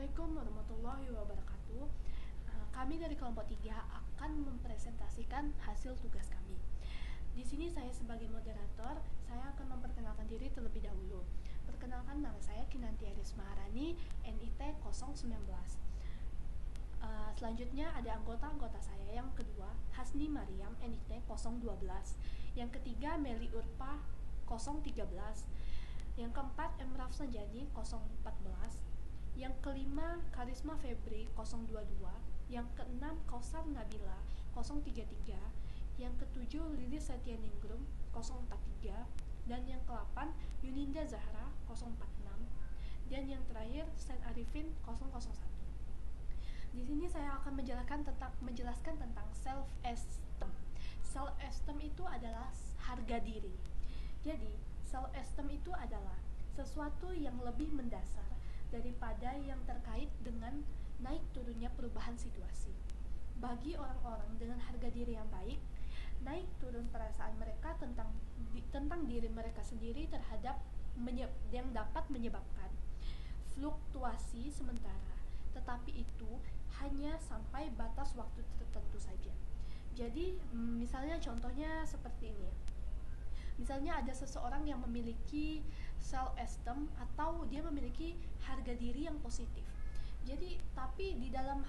Assalamualaikum warahmatullahi wabarakatuh. Kami dari kelompok 3 akan mempresentasikan hasil tugas kami. Di sini saya sebagai moderator, saya akan memperkenalkan diri terlebih dahulu. Perkenalkan, nama saya Kinanti Arisma Harani, NIT 019. Selanjutnya ada anggota-anggota saya. Yang kedua, Hasni Mariam, NIT 012. Yang ketiga, Meli Urpa 013. Yang keempat, Emraf Sanjani 014. Yang kelima, Karisma Febri 022. Yang keenam, Kausar Nabila 033. Yang ketujuh, Lilis Setianingrum 043. Dan yang ke-8, Yuninda Zahra 046. Dan yang terakhir, Sen Arifin 001. Di sini saya akan menjelaskan tentang self-esteem. Self-esteem itu adalah harga diri. Jadi, self-esteem itu adalah sesuatu yang lebih mendasar daripada yang terkait dengan naik turunnya perubahan situasi. Bagi orang-orang dengan harga diri yang baik, naik turun perasaan mereka tentang diri mereka sendiri terhadap yang dapat menyebabkan fluktuasi sementara, tetapi itu hanya sampai batas waktu tertentu saja. Jadi, misalnya contohnya seperti ini. Misalnya ada seseorang yang memiliki self-esteem atau dia memiliki harga diri yang positif. Jadi, tapi di dalam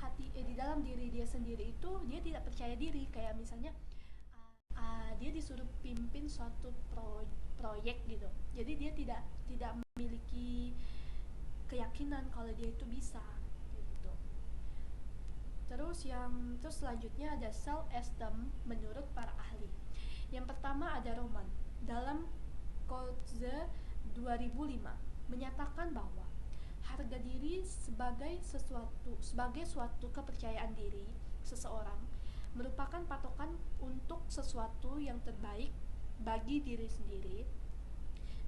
diri dia sendiri itu dia tidak percaya diri. Kayak misalnya dia disuruh pimpin suatu proyek gitu. Jadi dia tidak memiliki keyakinan kalau dia itu bisa gitu. Terus selanjutnya ada self-esteem menurut para ahli. Yang pertama ada Roman dalam Kotze 2005 menyatakan bahwa harga diri sebagai suatu kepercayaan diri seseorang merupakan patokan untuk sesuatu yang terbaik bagi diri sendiri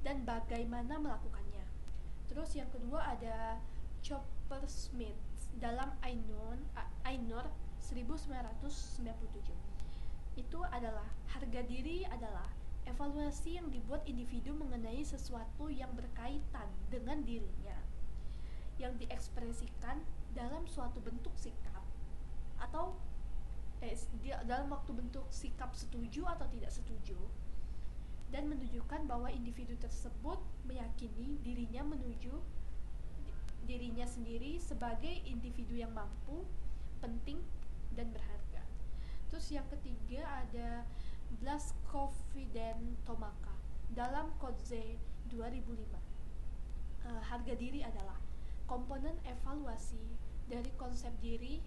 dan bagaimana melakukannya. Terus yang kedua ada Chopper Smith dalam Ainur 1997. Itu adalah harga diri adalah evaluasi yang dibuat individu mengenai sesuatu yang berkaitan dengan dirinya, yang diekspresikan dalam suatu bentuk sikap atau dalam waktu bentuk sikap setuju atau tidak setuju, dan menunjukkan bahwa individu tersebut meyakini dirinya sendiri sebagai individu yang mampu, penting, dan berharga. Terus yang ketiga ada Blaskowski dan Tomaka dalam Kotze 2005. Harga diri adalah komponen evaluasi dari konsep diri,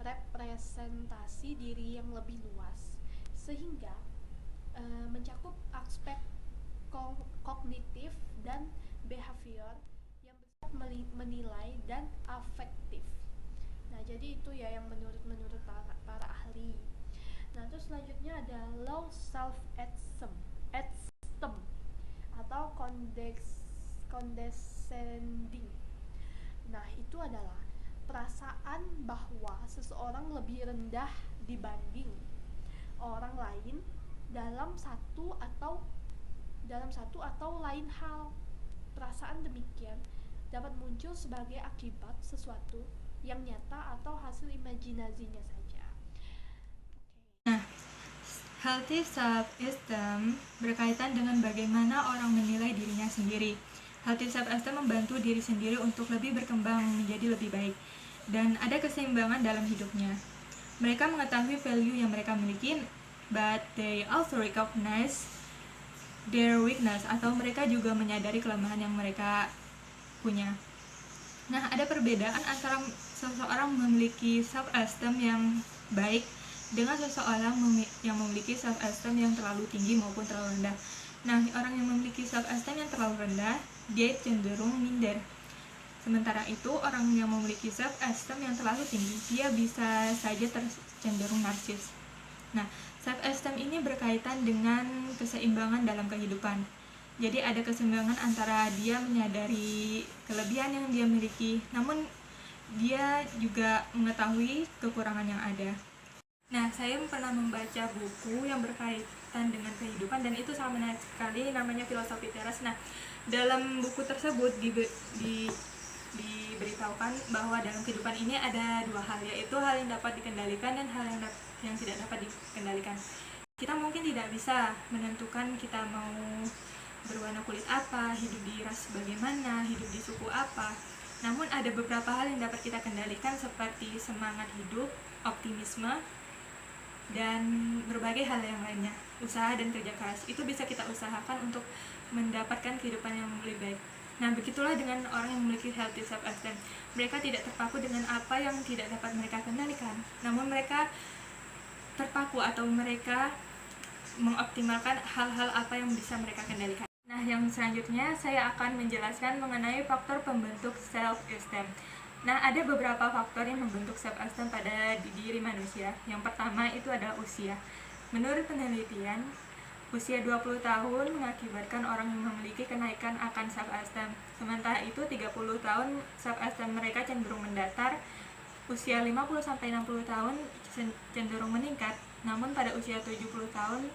representasi diri yang lebih luas, sehingga mencakup aspek kognitif dan behavior yang bersifat menilai dan afektif. Nah, jadi itu ya yang menurut para ahli. Nah, terus selanjutnya ada low self-esteem atau condescending. Nah, itu adalah perasaan bahwa seseorang lebih rendah dibanding orang lain dalam satu atau lain hal. Perasaan demikian dapat muncul sebagai akibat sesuatu yang nyata atau hasil imajinasinya saja. Nah, healthy self-esteem berkaitan dengan bagaimana orang menilai dirinya sendiri. Healthy self-esteem membantu diri sendiri untuk lebih berkembang menjadi lebih baik dan ada keseimbangan dalam hidupnya. Mereka mengetahui value yang mereka miliki, but they also recognize their weakness, atau mereka juga menyadari kelemahan yang mereka punya. Nah, ada perbedaan antara seseorang memiliki self-esteem yang baik dengan seseorang yang memiliki self-esteem yang terlalu tinggi maupun terlalu rendah. Nah, orang yang memiliki self-esteem yang terlalu rendah, dia cenderung minder. Sementara itu, orang yang memiliki self-esteem yang terlalu tinggi, dia bisa saja cenderung narsis. Nah, self-esteem ini berkaitan dengan keseimbangan dalam kehidupan. Jadi ada keseimbangan antara dia menyadari kelebihan yang dia miliki, namun dia juga mengetahui kekurangan yang ada. Nah, saya pernah membaca buku yang berkaitan dengan kehidupan dan itu sangat menarik sekali, namanya Filosofi Teras. Nah, dalam buku tersebut diberitakan memberitahukan bahwa dalam kehidupan ini ada dua hal, yaitu hal yang dapat dikendalikan dan hal yang tidak dapat dikendalikan. Kita mungkin tidak bisa menentukan kita mau berwarna kulit apa, hidup di ras bagaimana, hidup di suku apa. Namun ada beberapa hal yang dapat kita kendalikan seperti semangat hidup, optimisme, dan berbagai hal yang lainnya. Usaha dan kerja keras itu bisa kita usahakan untuk mendapatkan kehidupan yang lebih baik. Nah, begitulah dengan orang yang memiliki healthy self-esteem. Mereka tidak terpaku dengan apa yang tidak dapat mereka kendalikan, namun mereka terpaku atau mereka mengoptimalkan hal-hal apa yang bisa mereka kendalikan. Nah, yang selanjutnya saya akan menjelaskan mengenai faktor pembentuk self-esteem. Nah, ada beberapa faktor yang membentuk self-esteem pada diri manusia. Yang pertama itu adalah usia. Menurut penelitian, usia 20 tahun mengakibatkan orang yang memiliki kenaikan akan self-esteem. Sementara itu 30 tahun self-esteem mereka cenderung mendatar. Usia 50-60 tahun cenderung meningkat. Namun pada usia 70 tahun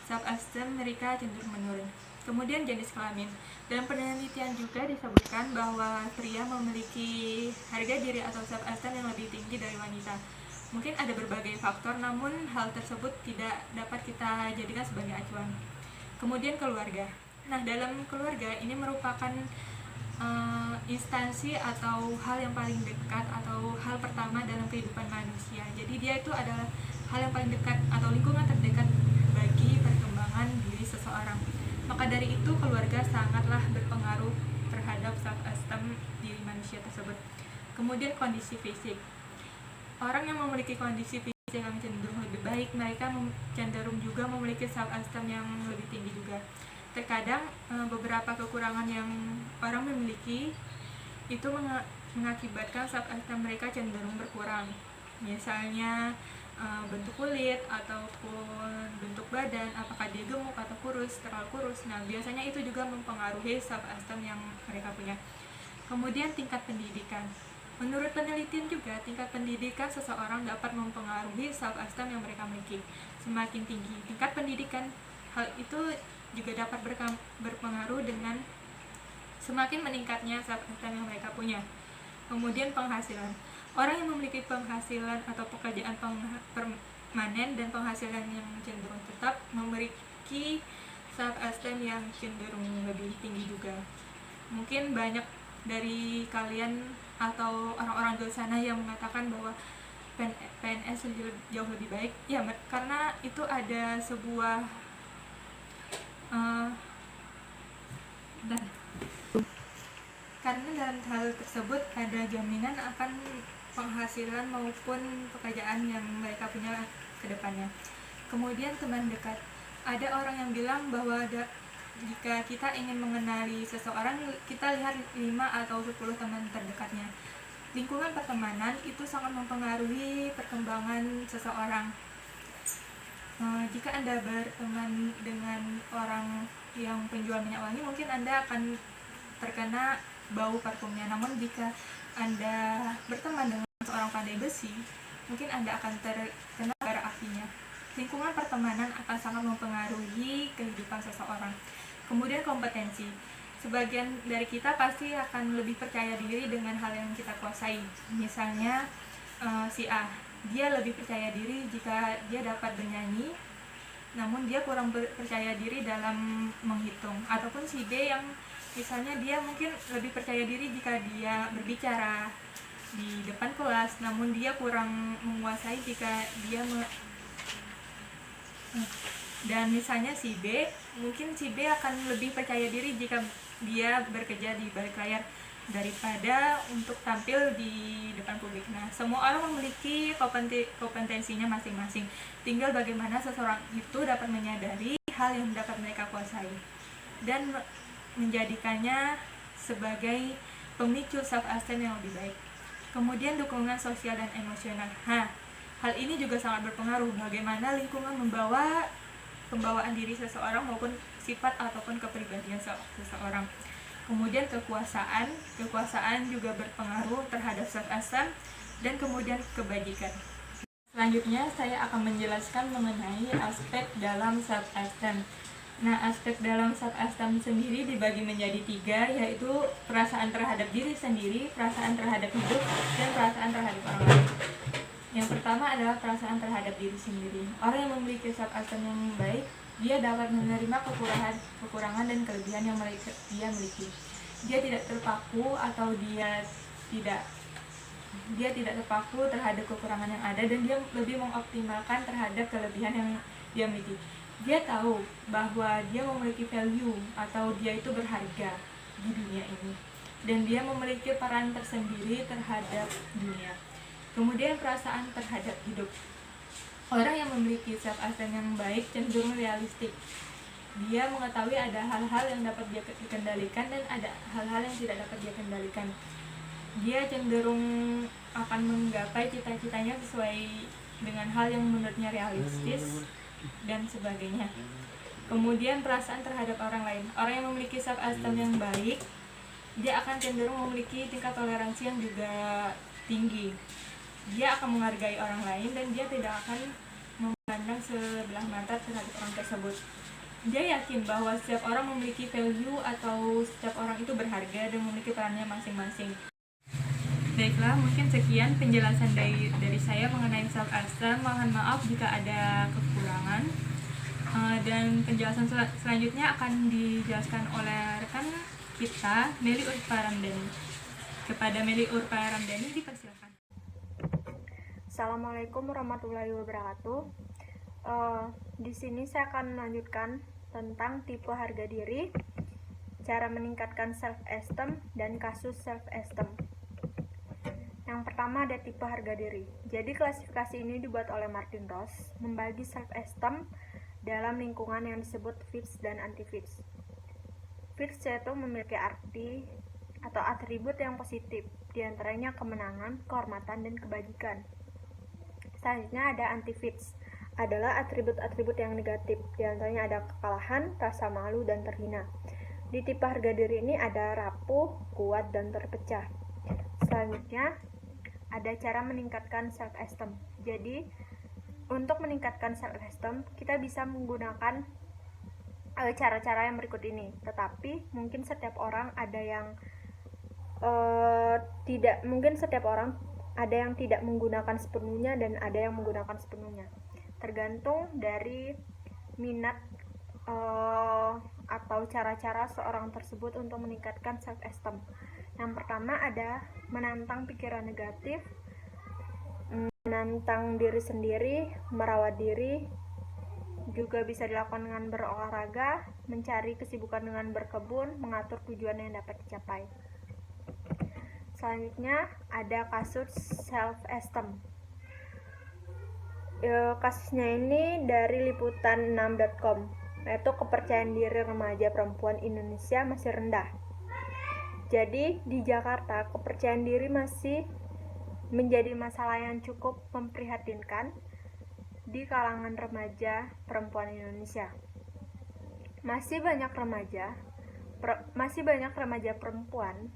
self-esteem mereka cenderung menurun. Kemudian jenis kelamin. Dalam penelitian juga disebutkan bahwa pria memiliki harga diri atau self-esteem yang lebih tinggi dari wanita. Mungkin ada berbagai faktor, namun hal tersebut tidak dapat kita jadikan sebagai acuan. Kemudian keluarga. Nah, dalam keluarga ini merupakan instansi atau hal yang paling dekat atau hal pertama dalam kehidupan manusia. Jadi dia itu adalah hal yang paling dekat atau lingkungan terdekat bagi perkembangan diri seseorang. Maka dari itu keluarga sangatlah berpengaruh terhadap self-esteem diri manusia tersebut. Kemudian kondisi fisik. Orang yang memiliki kondisi fisik yang cenderung lebih baik, mereka cenderung juga memiliki self-esteem yang lebih tinggi juga. Terkadang beberapa kekurangan yang orang memiliki itu mengakibatkan self-esteem mereka cenderung berkurang. Misalnya bentuk kulit ataupun bentuk badan, apakah dia gemuk atau kurus, terlalu kurus. Nah, biasanya itu juga mempengaruhi self-esteem yang mereka punya. Kemudian tingkat pendidikan. Menurut penelitian juga, tingkat pendidikan seseorang dapat mempengaruhi self-esteem yang mereka miliki. Semakin tinggi tingkat pendidikan, hal itu juga dapat berpengaruh dengan semakin meningkatnya self-esteem yang mereka punya. Kemudian penghasilan. Orang yang memiliki penghasilan atau pekerjaan permanen dan penghasilan yang cenderung tetap memiliki self-esteem yang cenderung lebih tinggi juga. Mungkin banyak dari kalian atau orang-orang di sana yang mengatakan bahwa PNS jauh lebih baik. Ya, karena itu ada sebuah karena dalam hal tersebut ada jaminan akan penghasilan maupun pekerjaan yang mereka punya ke depannya. Kemudian teman dekat. Ada orang yang bilang bahwa jika kita ingin mengenali seseorang, kita lihat 5 atau 10 teman terdekatnya. Lingkungan pertemanan itu sangat mempengaruhi perkembangan seseorang. Jika Anda berteman dengan orang yang penjual minyak wangi, mungkin Anda akan terkena bau parfumnya. Namun jika Anda berteman dengan seorang pandai besi, mungkin Anda akan terkena bara apinya. Lingkungan pertemanan akan sangat mempengaruhi kehidupan seseorang. Kemudian kompetensi. Sebagian dari kita pasti akan lebih percaya diri dengan hal yang kita kuasai. Misalnya si A, dia lebih percaya diri jika dia dapat bernyanyi, namun dia kurang percaya diri dalam menghitung. Ataupun si B yang misalnya dia mungkin lebih percaya diri jika dia berbicara di depan kelas, namun dia kurang menguasai jika dia dan misalnya si B, mungkin si B akan lebih percaya diri jika dia bekerja di balik layar daripada untuk tampil di depan publik. Nah, semua orang memiliki kompetensinya masing-masing. Tinggal bagaimana seseorang itu dapat menyadari hal yang dapat mereka kuasai dan menjadikannya sebagai pemicu self-esteem yang lebih baik. Kemudian dukungan sosial dan emosional. Hal ini juga sangat berpengaruh bagaimana lingkungan membawa pembawaan diri seseorang maupun sifat ataupun kepribadian seseorang. Kemudian kekuasaan juga berpengaruh terhadap self-esteem dan kemudian kebajikan. Selanjutnya saya akan menjelaskan mengenai aspek dalam self-esteem. Nah, aspek dalam self-esteem sendiri dibagi menjadi 3, yaitu perasaan terhadap diri sendiri, perasaan terhadap hidup, dan perasaan terhadap orang lain. Yang pertama adalah perasaan terhadap diri sendiri. Orang yang memiliki self-esteem yang baik, dia dapat menerima kekurangan dan kelebihan yang dia miliki. Dia tidak terpaku atau dia tidak terpaku terhadap kekurangan yang ada, dan dia lebih mengoptimalkan terhadap kelebihan yang dia miliki. Dia tahu bahwa dia memiliki value atau dia itu berharga di dunia ini, dan dia memiliki peran tersendiri terhadap dunia. Kemudian perasaan terhadap hidup. Orang yang memiliki self-esteem yang baik cenderung realistik. Dia mengetahui ada hal-hal yang dapat dia kendalikan dan ada hal-hal yang tidak dapat dia kendalikan. Dia cenderung akan menggapai cita-citanya sesuai dengan hal yang menurutnya realistis dan sebagainya. Kemudian perasaan terhadap orang lain. Orang yang memiliki self-esteem yang baik, dia akan cenderung memiliki tingkat toleransi yang juga tinggi. Dia akan menghargai orang lain dan dia tidak akan memandang sebelah mata terhadap orang tersebut. Dia yakin bahwa setiap orang memiliki value atau setiap orang itu berharga dan memiliki perannya masing-masing. Baiklah, mungkin sekian penjelasan dari saya mengenai self-esteem. Mohon maaf jika ada kekurangan. Dan penjelasan selanjutnya akan dijelaskan oleh rekan kita, Meli Urfa Ramdhani. Kepada Meli Urfa Ramdhani dipersilakan. Assalamualaikum warahmatullahi wabarakatuh. Di sini saya akan melanjutkan tentang tipe harga diri, cara meningkatkan self-esteem, dan kasus self-esteem. Yang pertama ada tipe harga diri. Jadi klasifikasi ini dibuat oleh Martin Ross, membagi self-esteem dalam lingkungan yang disebut fixed dan anti-fixed. Fixed yaitu memiliki arti atau atribut yang positif, diantaranya kemenangan, kehormatan, dan kebajikan. Selanjutnya ada anti-fixed, adalah atribut-atribut yang negatif, diantaranya ada kekalahan, rasa malu, dan terhina. Di tipe harga diri ini ada rapuh, kuat, dan terpecah. Selanjutnya ada cara meningkatkan self-esteem. Jadi untuk meningkatkan self-esteem kita bisa menggunakan cara-cara yang berikut ini. Tetapi mungkin setiap orang ada yang tidak menggunakan sepenuhnya dan ada yang menggunakan sepenuhnya. Tergantung dari minat atau cara-cara seorang tersebut untuk meningkatkan self-esteem. Yang pertama ada menantang pikiran negatif, menantang diri sendiri, merawat diri, juga bisa dilakukan dengan berolahraga, mencari kesibukan dengan berkebun, mengatur tujuan yang dapat dicapai. Selanjutnya ada kasus self-esteem. Kasusnya ini dari liputan6.com, yaitu kepercayaan diri remaja perempuan Indonesia masih rendah. Jadi di Jakarta kepercayaan diri masih menjadi masalah yang cukup memprihatinkan di kalangan remaja perempuan Indonesia. Masih banyak remaja perempuan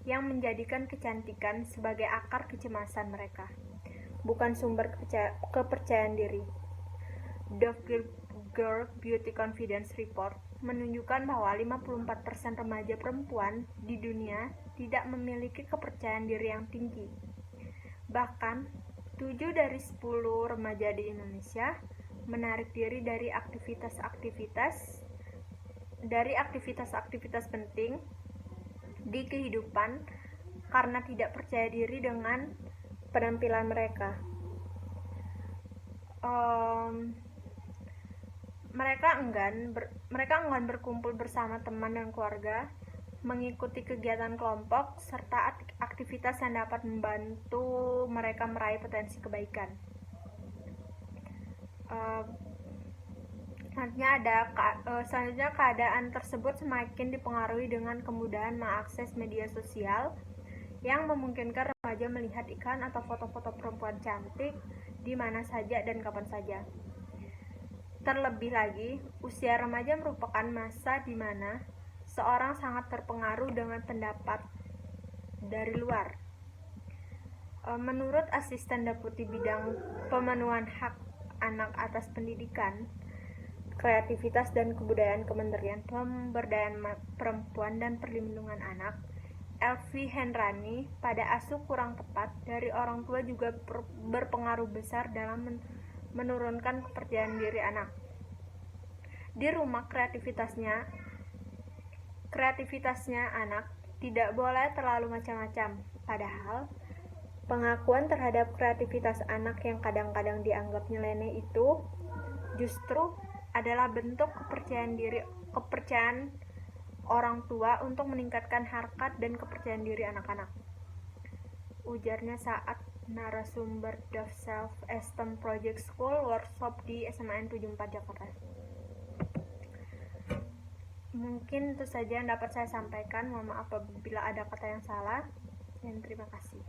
yang menjadikan kecantikan sebagai akar kecemasan mereka, bukan sumber kepercayaan diri. Dove Girl Beauty Confidence Report menunjukkan bahwa 54% remaja perempuan di dunia tidak memiliki kepercayaan diri yang tinggi. Bahkan 7 dari 10 remaja di Indonesia menarik diri dari aktivitas penting di kehidupan karena tidak percaya diri dengan penampilan mereka. Mereka enggan berkumpul bersama teman dan keluarga, mengikuti kegiatan kelompok, serta aktivitas yang dapat membantu mereka meraih potensi kebaikan. Selanjutnya keadaan tersebut semakin dipengaruhi dengan kemudahan mengakses media sosial yang memungkinkan remaja melihat iklan atau foto-foto perempuan cantik di mana saja dan kapan saja. Terlebih lagi, usia remaja merupakan masa di mana seorang sangat terpengaruh dengan pendapat dari luar. Menurut asisten deputi bidang pemenuhan hak anak atas pendidikan, Kreativitas dan Kebudayaan Kementerian Pemberdayaan Perempuan dan Perlindungan Anak, Elvi Henrani, pada asuh kurang tepat dari orang tua juga berpengaruh besar dalam menurunkan kepercayaan diri anak. Di rumah kreativitasnya anak tidak boleh terlalu macam-macam, padahal pengakuan terhadap kreativitas anak yang kadang-kadang dianggap nyeleneh itu justru adalah bentuk kepercayaan orang tua untuk meningkatkan harkat dan kepercayaan diri anak-anak, ujarnya saat narasumber The Self Esteem Project School Workshop di SMAN 74 Jakarta. Mungkin itu saja yang dapat saya sampaikan. Mohon maaf apabila ada kata yang salah, dan terima kasih.